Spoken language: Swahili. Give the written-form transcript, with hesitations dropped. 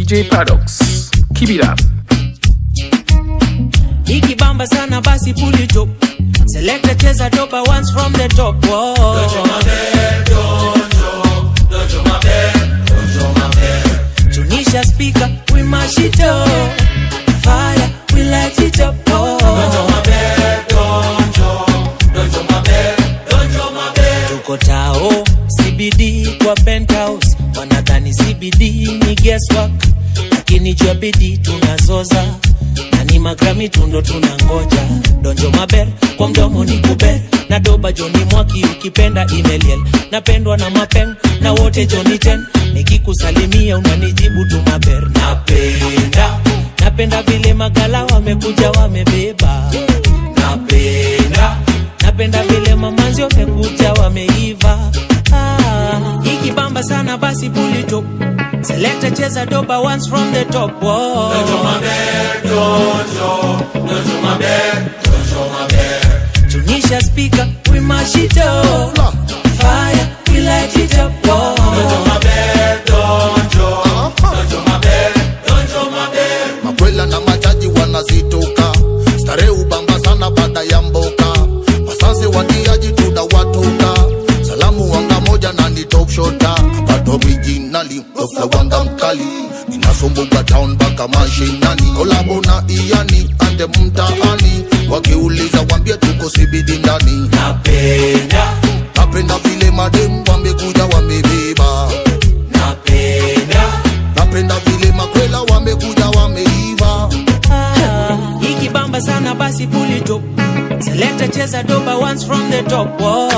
DJ Paradox, keep it up. Ikibamba sana basi pull it up. Select the cheza doba once from the top. Whoa. Don't show my bed, don't show my bed, don't show my bed. Tunisha speaker, we mash it up. Fire, we light it up. Oh. Don't show my bed, don't show my bed, don't show my bed. Tuko tao, CBD kwa penthouse. Wanadhani CBD ni guesswork, lakini jua bidii tunazoza. Nani magrami tundo tunangoja. Donjo maber, kwa mdomo ni kuber. Na doba Johnny Mwaki ukipenda email. Napendwa na mapeng, na wote Johnny 10. Nikikusalimia unanijibu tu maber. Napenda vile magala wamekuja wamebeba. Napenda vile mamanzi wamekuja wameiva. Ikibamba sana basi pull it up. Select a cheza doba once from the top. Whoa. Don't show my bed, don't show my bed, don't show my bed. Tunisha speaker, we mash it up. Fire, we light it up. Whoa. Don't show my bed, don't show my bed, don't show my bed. Makwela na machaji wanazitoka. Stare ubamba sana baada ya mboka. Wasanse watiaji tunawatoka. Salamu wanga moja na ni top shota. But originally, Dr. Wanga mkali. Ninasumbuka town baka mashinani. Kolabo na Iani, ande mtaani. Wakiuliza wambie tuko CBD ndani. Napenda vile madem wamekuja wamebeba. Napenda vile makwela wamekuja wameiva. Ikibamba sana basi pull it up. Select a cheza doba once from the top. Whoa.